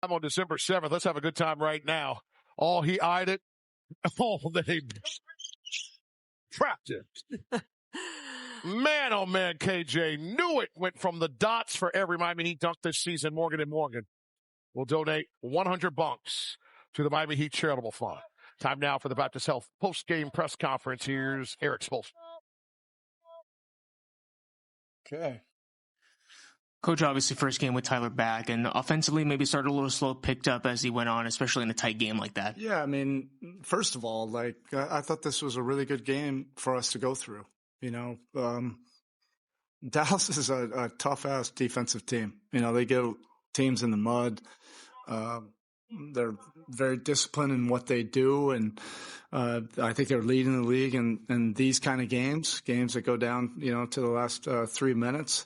I'm on December 7th. Let's have a good time right now. Oh, he eyed it. Oh, they trapped it. Man, oh man, KJ knew it. Went from the dots for every Miami Heat dunk this season. Morgan & Morgan will donate $100 to the Miami Heat Charitable Fund. Time now for the Baptist Health post-game press conference. Here's Eric Spoelstra. Okay. Coach, obviously first game with Tyler back, and offensively maybe started a little slow, picked up as he went on, especially in a tight game like that. Yeah, I mean, first of all, I thought this was a really good game for us to go through. You know, Dallas is a tough-ass defensive team. You know, they get teams in the mud. They're very disciplined in what they do, and I think they're leading the league in these kind of games that go down, you know, to the last 3 minutes.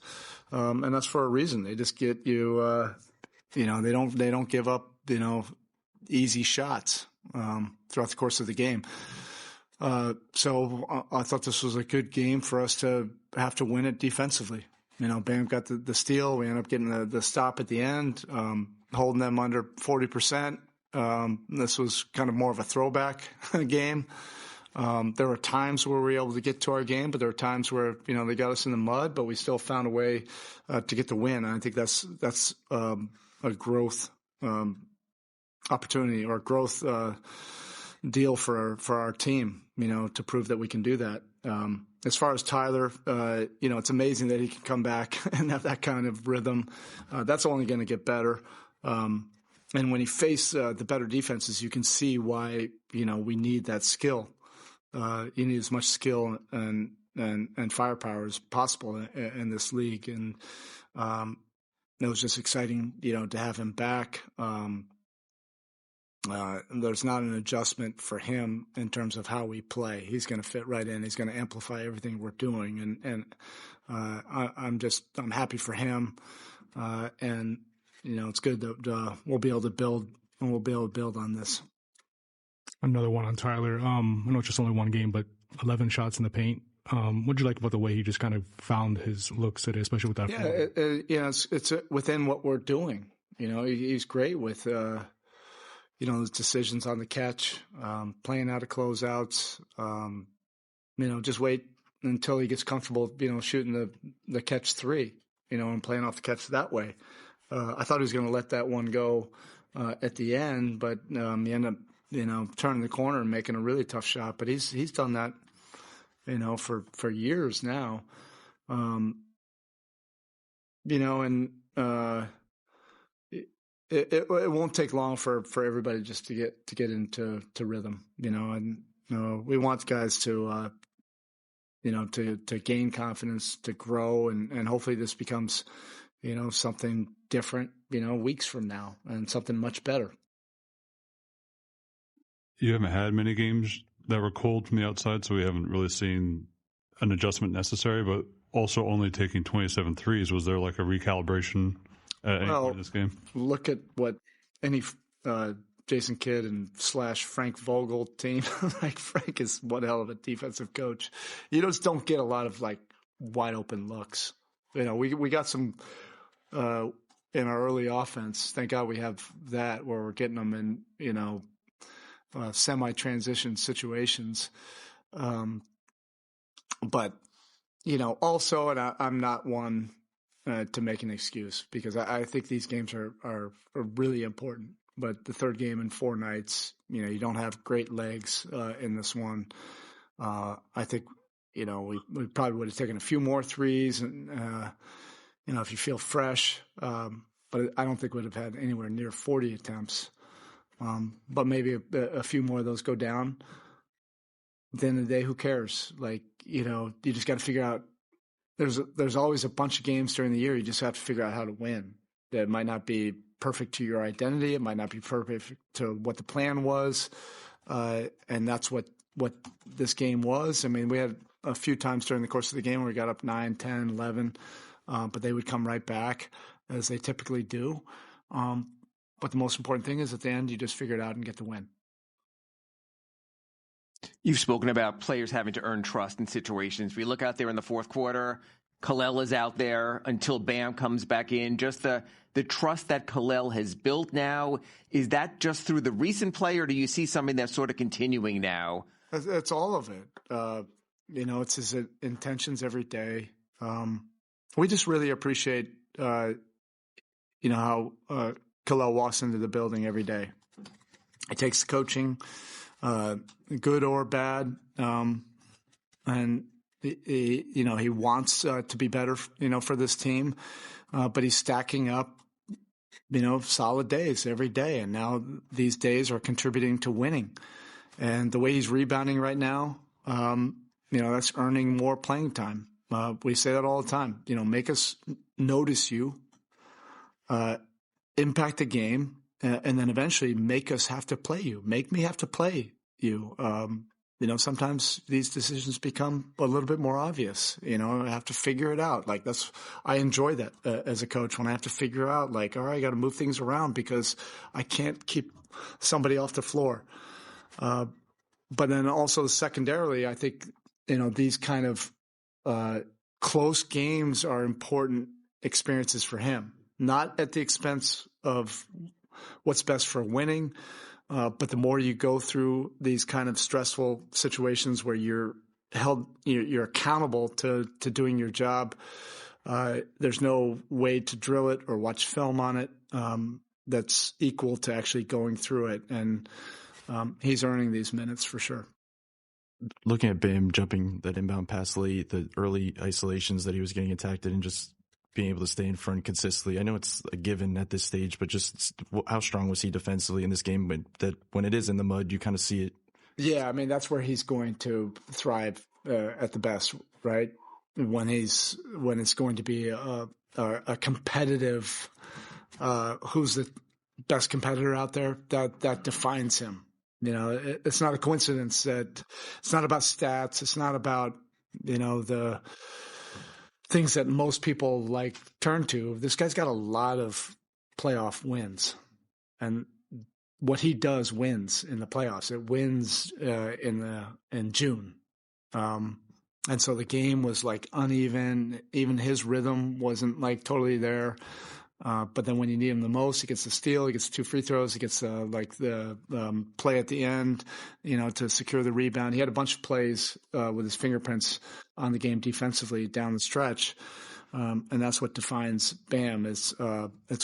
And that's for a reason. They just get you, you know, they don't give up, you know, easy shots throughout the course of the game. So I thought this was a good game for us to have to win it defensively. You know, Bam got the steal. We ended up getting the stop at the end, holding them under 40%. This was kind of more of a throwback game. There were times where we were able to get to our game, but there were times where, you know, they got us in the mud, but we still found a way to get the win. And I think that's a growth opportunity or growth deal for our team, you know, to prove that we can do that. As far as Tyler, you know, it's amazing that he can come back and have that kind of rhythm. That's only going to get better. And when he faced the better defenses, you can see why, you know, we need that skill. You need as much skill and firepower as possible in this league. And it was just exciting, you know, to have him back. There's not an adjustment for him in terms of how we play. He's going to fit right in. He's going to amplify everything we're doing. And I'm happy for him. And, you know, it's good that we'll be able to build on this. Another one on Tyler. I know it's just only one game, but 11 shots in the paint. What'd you like about the way he just kind of found his looks today, especially with that? Yeah, you know, it's within what we're doing. You know, he's great with, you know, his decisions on the catch, playing out of closeouts. You know, just wait until he gets comfortable, you know, shooting the catch three, you know, and playing off the catch that way. I thought he was going to let that one go at the end, but he ended up, you know, turning the corner and making a really tough shot. But he's done that, you know, for years now. You know, and it won't take long for everybody just to get into rhythm, you know. And we want guys to you know, to gain confidence, to grow, and hopefully this becomes, you know, something different, you know, weeks from now, and something much better. You haven't had many games that were cold from the outside, so we haven't really seen an adjustment necessary, but also only taking 27 threes. Was there like a recalibration at any point in this game? Look at what any Jason Kidd and / Frank Vogel team, like Frank is one hell of a defensive coach. You just don't get a lot of like wide open looks. You know, we got some in our early offense. Thank God we have that where we're getting them in, you know, semi-transition situations. But, you know, also, and I'm not one to make an excuse, because I think these games are really important. But the third game in 4 nights, you know, you don't have great legs in this one. I think, you know, we probably would have taken a few more threes, and, you know, if you feel fresh. But I don't think we'd have had anywhere near 40 attempts. But maybe a few more of those go down. At the end of the day, who cares? Like, you know, you just got to figure out. There's always a bunch of games during the year. You just have to figure out how to win. That might not be perfect to your identity. It might not be perfect to what the plan was. And that's what this game was. I mean, we had a few times during the course of the game where we got up 9, 10, 11, but they would come right back as they typically do. But the most important thing is at the end, you just figure it out and get the win. You've spoken about players having to earn trust in situations. We look out there in the fourth quarter, Kel'el is out there until Bam comes back in. Just the trust that Kel'el has built now, is that just through the recent play, or do you see something that's sort of continuing now? It's all of it. It's his intentions every day. We just really appreciate, how Kel'el walks into the building every day. He takes the coaching, good or bad, and he wants to be better, for this team, but he's stacking up, solid days every day, and now these days are contributing to winning. And the way he's rebounding right now, that's earning more playing time. We say that all the time. Make us notice you, impact the game, and then eventually make us have to play you. Make me have to play you. Sometimes these decisions become a little bit more obvious. I have to figure it out. I enjoy that as a coach, when I have to figure out, all right, I got to move things around because I can't keep somebody off the floor. But then also secondarily, I think, these kind of close games are important experiences for him, not at the expense of what's best for winning. But the more you go through these kind of stressful situations where you're accountable to doing your job, there's no way to drill it or watch film on it that's equal to actually going through it. And he's earning these minutes for sure. Looking at Bam jumping that inbound pass late, the early isolations that he was getting attacked in, and just being able to stay in front consistently. I know it's a given at this stage, but just how strong was he defensively in this game? When it is in the mud, you kind of see it. Yeah, I mean, that's where he's going to thrive at the best, right? When it's going to be a competitive, who's the best competitor out there, that defines him. It's not a coincidence that it's not about stats. It's not about, the things that most people turn to. This guy's got a lot of playoff wins, and what he does wins in the playoffs. It wins in June. And so the game was uneven. Even his rhythm wasn't totally there. But then when you need him the most, he gets the steal, he gets 2 free throws, he gets the play at the end, to secure the rebound. He had a bunch of plays with his fingerprints on the game defensively down the stretch, and that's what defines Bam. It's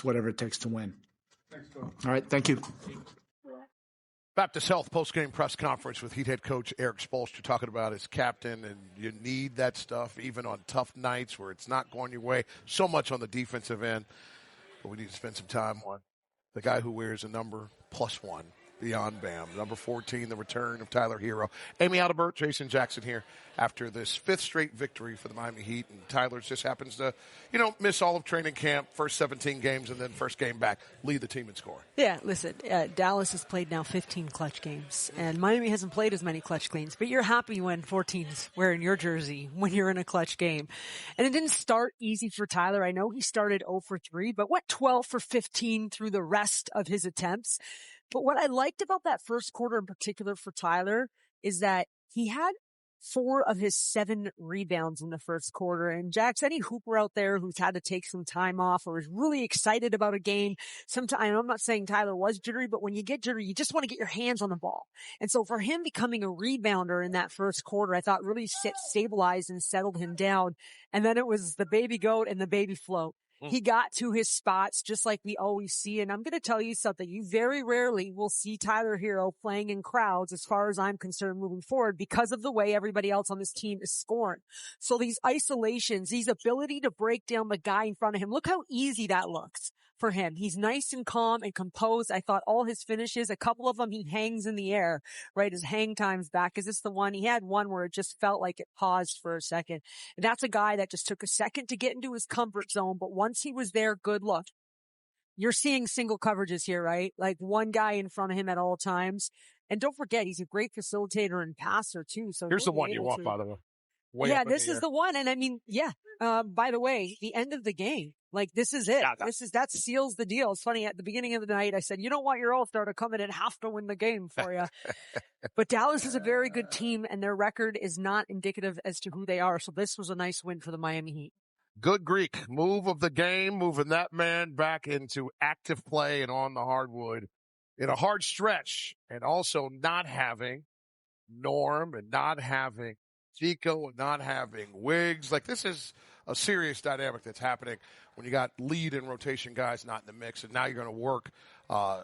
whatever it takes to win. Thanks, Phil. All right, thank you. Baptist Health post-game press conference with Heat head coach Erik Spoelstra talking about his captain, and you need that stuff even on tough nights where it's not going your way. So much on the defensive end. But we need to spend some time on the guy who wears a number +1 beyond Bam. Number 14, the return of Tyler Herro. Amy Adelbert, Jason Jackson here after this 5th straight victory for the Miami Heat. And Tyler just happens to, miss all of training camp, first 17 games, and then first game back, lead the team in scoring. Yeah, listen, Dallas has played now 15 clutch games, and Miami hasn't played as many clutch games, but you're happy when 14's wearing your jersey when you're in a clutch game. And it didn't start easy for Tyler. I know he started 0 for 3, but went 12 for 15 through the rest of his attempts. But what I liked about that first quarter in particular for Tyler is that he had 4 of his 7 rebounds in the first quarter. And Jax, any hooper out there who's had to take some time off or is really excited about a game, sometimes, I'm not saying Tyler was jittery, but when you get jittery, you just want to get your hands on the ball. And so for him becoming a rebounder in that first quarter, I thought really stabilized and settled him down. And then it was the baby goat and the baby float. He got to his spots just like we always see. And I'm going to tell you something. You very rarely will see Tyler Herro playing in crowds as far as I'm concerned moving forward because of the way everybody else on this team is scoring. So these isolations, these ability to break down the guy in front of him, look how easy that looks for him. He's nice and calm and composed. I thought all his finishes, a couple of them, he hangs in the air, right? His hang time's back. Is this the one? He had one where it just felt like it paused for a second. And that's a guy that just took a second to get into his comfort zone. But once he was there, good luck. You're seeing single coverages here, right? One guy in front of him at all times. And don't forget, he's a great facilitator and passer too. So here's the one you want, by the way. Yeah, this is the one. And I mean, by the way, the end of the game. This is it. Yeah, that seals the deal. It's funny, at the beginning of the night, I said, you don't want your all-star to come in and have to win the game for you. But Dallas is a very good team, and their record is not indicative as to who they are. So this was a nice win for the Miami Heat. Good Greek move of the game, moving that man back into active play and on the hardwood in a hard stretch, and also not having Norm and not having Chico and not having Wiggs. Like, this is a serious dynamic that's happening when you got lead and rotation guys not in the mix, and now you're going to work a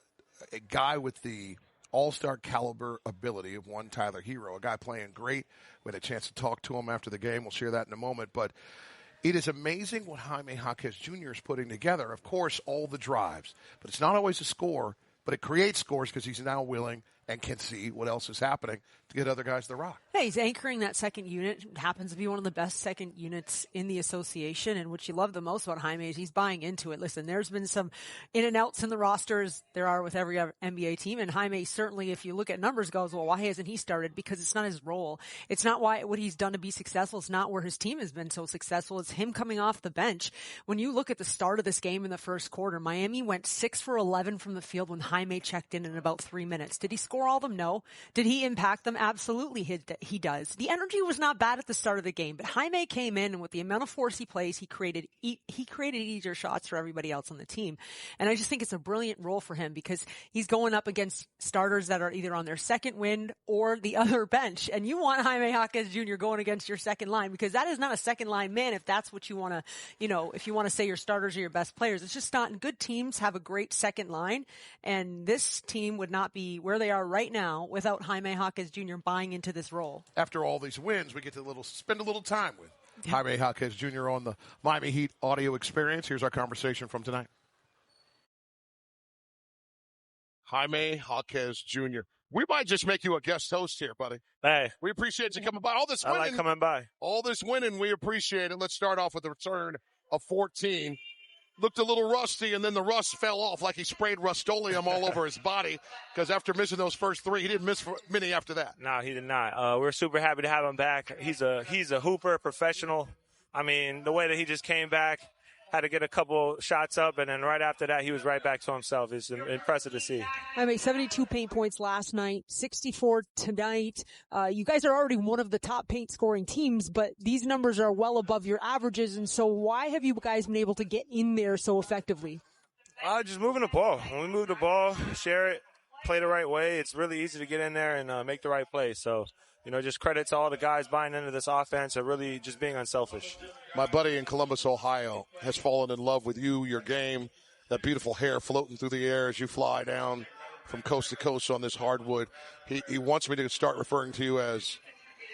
guy with the all-star caliber ability of one Tyler Herro, a guy playing great. We had a chance to talk to him after the game. We'll share that in a moment, but it is amazing what Jaime Jaquez Jr. is putting together. Of course, all the drives, but it's not always a score, but it creates scores because he's now willing and can see what else is happening to get other guys the rock. Hey, he's anchoring that second unit. Happens to be one of the best second units in the association. And what you love the most about Jaime is he's buying into it. Listen, there's been some in and outs in the rosters. There are with every NBA team. And Jaime certainly, if you look at numbers, goes, well, why hasn't he started? Because it's not his role. It's not what he's done to be successful. It's not where his team has been so successful. It's him coming off the bench. When you look at the start of this game in the first quarter, Miami went 6 for 11 from the field when Jaime checked in about 3 minutes. Did he score all of them? No. Did he impact them? Absolutely, he does. The energy was not bad at the start of the game, but Jaime came in, and with the amount of force he plays, he created easier shots for everybody else on the team. And I just think it's a brilliant role for him because he's going up against starters that are either on their second wind or the other bench. And you want Jaime Jaquez Jr. going against your second line because that is not a second line man if that's what you want to, if you want to say your starters are your best players. It's just not. Good teams have a great second line, and this team would not be where they are right now without Jaime Jaquez Jr. buying into this role. After all these wins, we get to spend a little time with Jaime Jaquez Jr. on the Miami Heat audio experience. Here's our conversation from tonight. Jaime Jaquez Jr. We might just make you a guest host here, buddy. Hey. We appreciate you coming by. All this winning, I like coming by. All this winning, we appreciate it. Let's start off with the return of 14. Looked a little rusty, and then the rust fell off like he sprayed Rust-Oleum all over his body because after missing those first 3, he didn't miss many after that. No, he did not. We're super happy to have him back. He's a hooper, professional. I mean, the way that he just came back, had to get a couple shots up, and then right after that, he was right back to himself. It's impressive to see. I mean, 72 paint points last night, 64 tonight. You guys are already one of the top paint scoring teams, but these numbers are well above your averages. And so why have you guys been able to get in there so effectively? Just moving the ball. When we move the ball, share it, play the right way, it's really easy to get in there and make the right play. So, just credit to all the guys buying into this offense and really just being unselfish. My buddy in Columbus, Ohio, has fallen in love with you, your game, that beautiful hair floating through the air as you fly down from coast to coast on this hardwood. He wants me to start referring to you as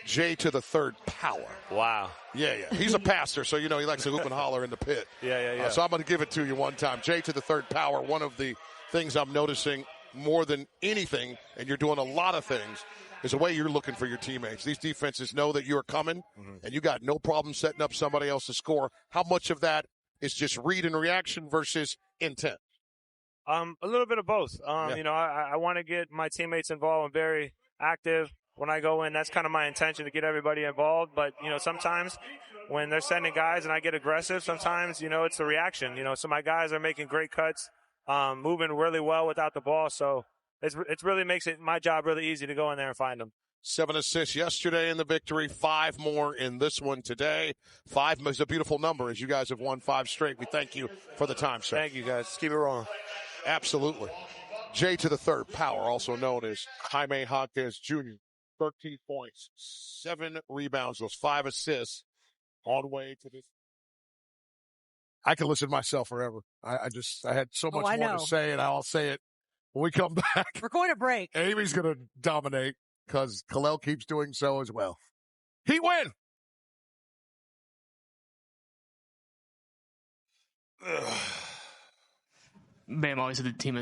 J to the third power. Wow. Yeah. He's a pastor, so he likes to hoop and holler in the pit. Yeah. So I'm going to give it to you one time. J to the third power, one of the things I'm noticing more than anything, and you're doing a lot of things, is the way you're looking for your teammates. These defenses know that you're coming, and you got no problem setting up somebody else to score. How much of that is just read and reaction versus intent? A little bit of both. I want to get my teammates involved. I'm very active. When I go in, that's kind of my intention, to get everybody involved. But, sometimes when they're sending guys and I get aggressive, sometimes, it's the reaction. So my guys are making great cuts, moving really well without the ball. So it really makes my job really easy to go in there and find them. 7 assists yesterday in the victory, 5 more in this one today. 5 is a beautiful number as you guys have won 5 straight. We thank you for the time, sir. Thank you, guys. Let's keep it rolling. Absolutely. J to the third power, also known as Jaime Jaquez Jr. 13 points, 7 rebounds, those 5 assists on way to this. I can listen to myself forever. I had so much more to say, and I'll say it when we come back. We're going to break. Amy's going to dominate because Kel'el keeps doing so as well. He win. Bam, obviously the team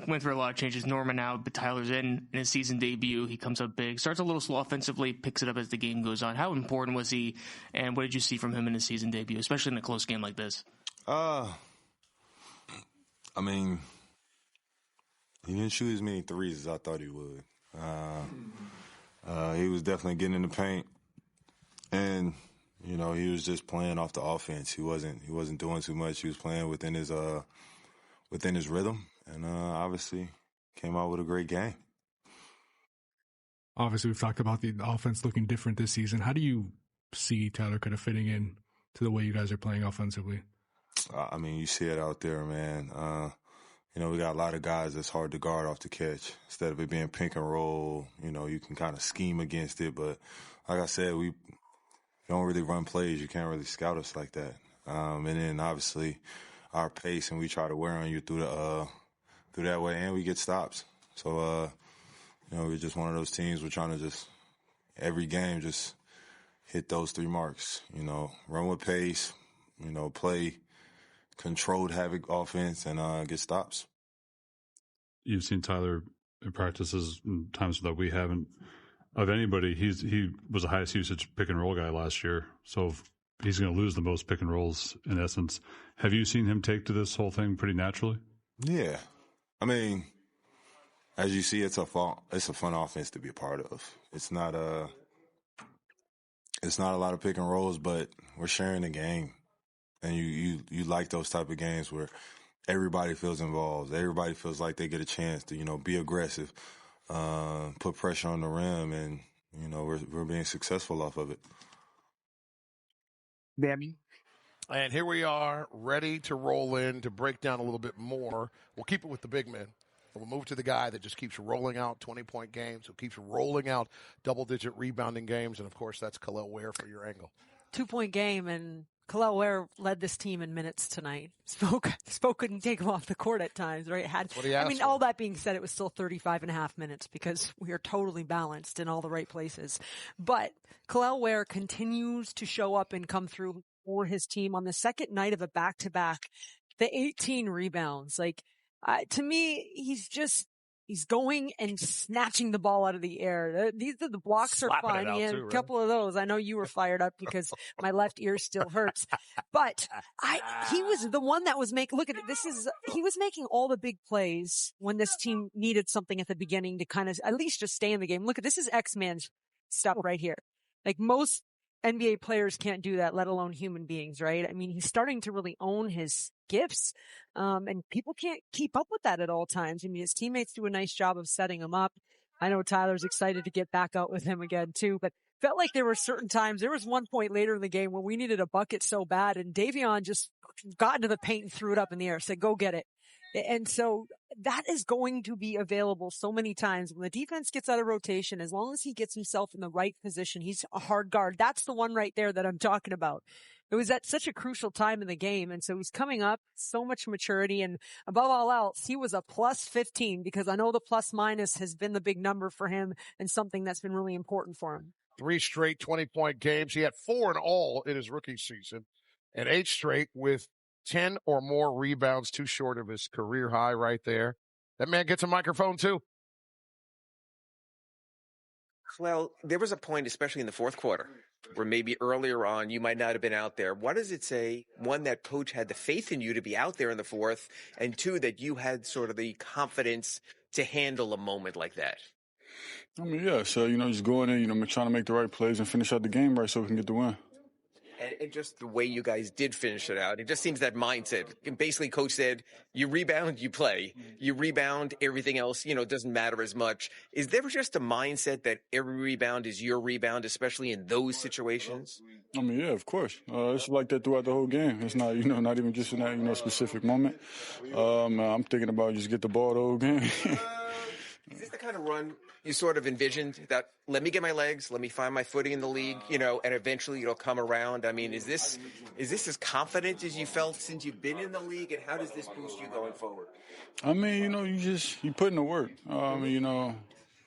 went through a lot of changes. Norman out, but Tyler's in his season debut. He comes up big, starts a little slow offensively, picks it up as the game goes on. How important was he, and what did you see from him in his season debut, especially in a close game like this? I mean, he didn't shoot as many threes as I thought he would. He was definitely getting in the paint, and he was just playing off the offense. He wasn't doing too much. He was playing within his rhythm, and obviously came out with a great game. Obviously, we've talked about the offense looking different this season. How do you see Tyler kind of fitting in to the way you guys are playing offensively? I mean, you see it out there, man. We got a lot of guys that's hard to guard off the catch. Instead of it being pick and roll, you can kind of scheme against it. But like I said, we don't really run plays. You can't really scout us like that. And then obviously our pace, and we try to wear on you through that way, and we get stops. So, we're just one of those teams. We're trying to just every game just hit those 3 marks. Run with pace. Play controlled havoc offense and get stops. You've seen Tyler in practices in times that we haven't. Of anybody, he was the highest usage pick and roll guy last year. So he's going to lose the most pick and rolls in essence. Have you seen him take to this whole thing pretty naturally? Yeah, I mean, as you see, it's a fun offense to be a part of. It's not a lot of pick and rolls, but we're sharing the game. And you like those type of games where everybody feels involved. Everybody feels like they get a chance to, be aggressive, put pressure on the rim, and, we're being successful off of it. Dammy. And here we are, ready to roll in to break down a little bit more. We'll keep it with the big men. We'll move to the guy that just keeps rolling out 20-point games, who keeps rolling out double-digit rebounding games, and, of course, that's Kel'el Ware for your angle. 2-point game, and Kel'el Ware led this team in minutes tonight. Spoke couldn't take him off the court at times, right? All that being said, it was still 35.5 minutes because we are totally balanced in all the right places. But Kel'el Ware continues to show up and come through for his team on the second night of a back-to-back. The 18 rebounds. To me, he's going and snatching the ball out of the air. These are the blocks are fine. He had a couple of those. I know you were fired up because my left ear still hurts. But he was the one that was look at it. He was making all the big plays when this team needed something at the beginning to kind of at least just stay in the game. Look at this is X-Man stuff right here. Most NBA players can't do that, let alone human beings, right? I mean, he's starting to really own his gifts, and people can't keep up with that at all times. I mean, his teammates do a nice job of setting him up. I know Tyler's excited to get back out with him again, too, but felt like there were certain times. There was one point later in the game when we needed a bucket so bad, and Davion just got into the paint and threw it up in the air, said, go get it. And so that is going to be available so many times when the defense gets out of rotation. As long as he gets himself in the right position, he's a hard guard. That's the one right there that I'm talking about. It was at such a crucial time in the game. And so he's coming up, so much maturity. And above all else, he was a plus 15 because I know the plus minus has been the big number for him and something that's been really important for him. 3 straight 20-point games. He had 4 in all in his rookie season and 8 straight with 10 or more rebounds, too short of his career high right there. That man gets a microphone too. Well, there was a point, especially in the fourth quarter, where maybe earlier on you might not have been out there. What does it say? One, that coach had the faith in you to be out there in the fourth, and 2, that you had sort of the confidence to handle a moment like that. I mean, yeah. So, just going in, trying to make the right plays and finish out the game right so we can get the win. And just the way you guys did finish it out, it just seems that mindset. And basically, coach said, you rebound, you play. You rebound, everything else, doesn't matter as much. Is there just a mindset that every rebound is your rebound, especially in those situations? I mean, yeah, of course. It's like that throughout the whole game. It's not, not even just in that, specific moment. I'm thinking about just get the ball the whole game. Is this the kind of run you sort of envisioned, that let me get my legs, let me find my footing in the league, and eventually it'll come around? I mean, is this as confident as you felt since you've been in the league, and how does this boost you going forward? I mean, you put in the work.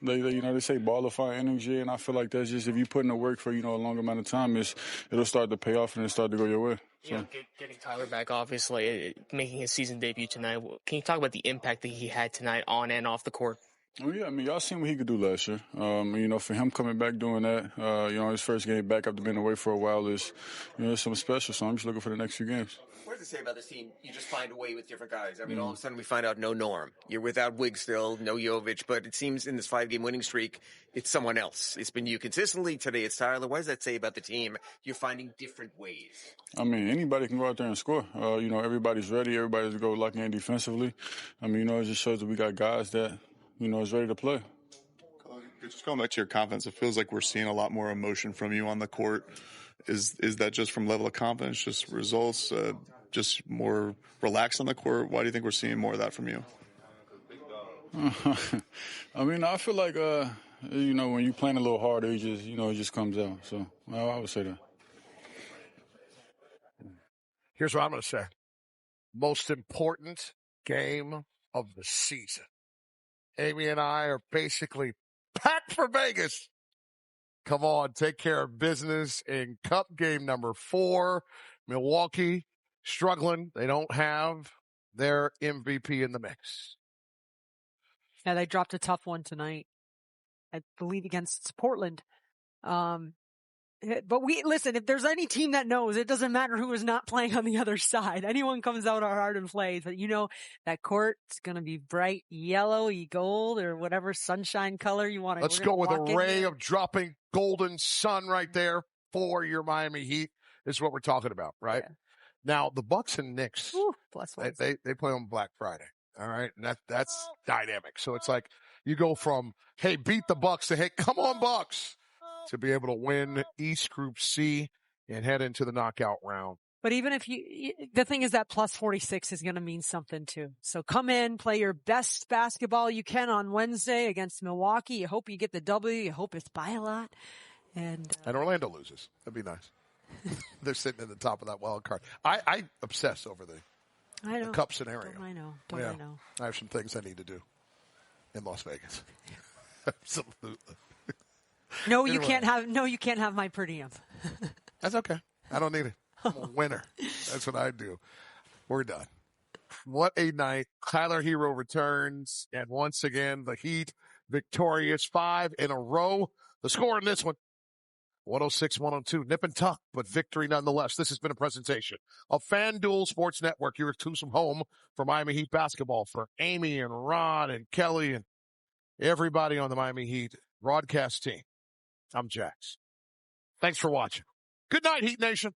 They say ball will find energy, and I feel like that's just if you put in the work for a long amount of time, it'll start to pay off and it'll start to go your way. So. Getting Tyler back, obviously, making his season debut tonight. Can you talk about the impact that he had tonight on and off the court? Oh, yeah, I mean, y'all seen what he could do last year. For him coming back doing that, his first game back after being away for a while is, something special. So I'm just looking for the next few games. What does it say about this team? You just find a way with different guys. I mean, all of a sudden we find out no Norm. You're without Wiggs still, no Jovic, but it seems in this 5-game winning streak, it's someone else. It's been you consistently. Today it's Tyler. What does that say about the team? You're finding different ways. I mean, anybody can go out there and score. Everybody's ready. Everybody's to go lock in defensively. I mean, it just shows that we got guys that, is ready to play. Just going back to your confidence, it feels like we're seeing a lot more emotion from you on the court. Is that just from level of confidence, just results, just more relaxed on the court? Why do you think we're seeing more of that from you? I mean, I feel like, when you're playing a little harder, it just comes out. So I would say that. Here's what I'm going to say. Most important game of the season. Amy and I are basically packed for Vegas. Come on, take care of business in Cup game number 4. Milwaukee struggling. They don't have their MVP in the mix. Yeah, they dropped a tough one tonight, I believe, against Portland. But listen, if there's any team that knows, it doesn't matter who is not playing on the other side. Anyone comes out hard and plays, but that court's going to be bright yellow, gold, or whatever sunshine color you want. Let's go with a ray of dropping golden sun right there for your Miami Heat. Is what we're talking about, right? Yeah. Now, the Bucks and Knicks, they play on Black Friday. All right. And that's dynamic. So it's like you go from, hey, beat the Bucks to, hey, come on, Bucks, to be able to win East Group C and head into the knockout round. But even if the thing is that plus 46 is going to mean something too. So come in, play your best basketball you can on Wednesday against Milwaukee. You hope you get the W. You hope it's by a lot. And Orlando loses. That'd be nice. They're sitting in the top of that wild card. I obsess over the Cup scenario. I know. I have some things I need to do in Las Vegas. Absolutely. No, you can't have my per diem. That's okay. I don't need it. I'm a winner. That's what I do. We're done. What a night. Tyler Herro returns. And once again, the Heat victorious 5 in a row. The score in this one, 106-102. Nip and tuck, but victory nonetheless. This has been a presentation of FanDuel Sports Network, your twosome home for Miami Heat basketball. For Amy and Ron and Kelly and everybody on the Miami Heat broadcast team, I'm Jax. Thanks for watching. Good night, Heat Nation.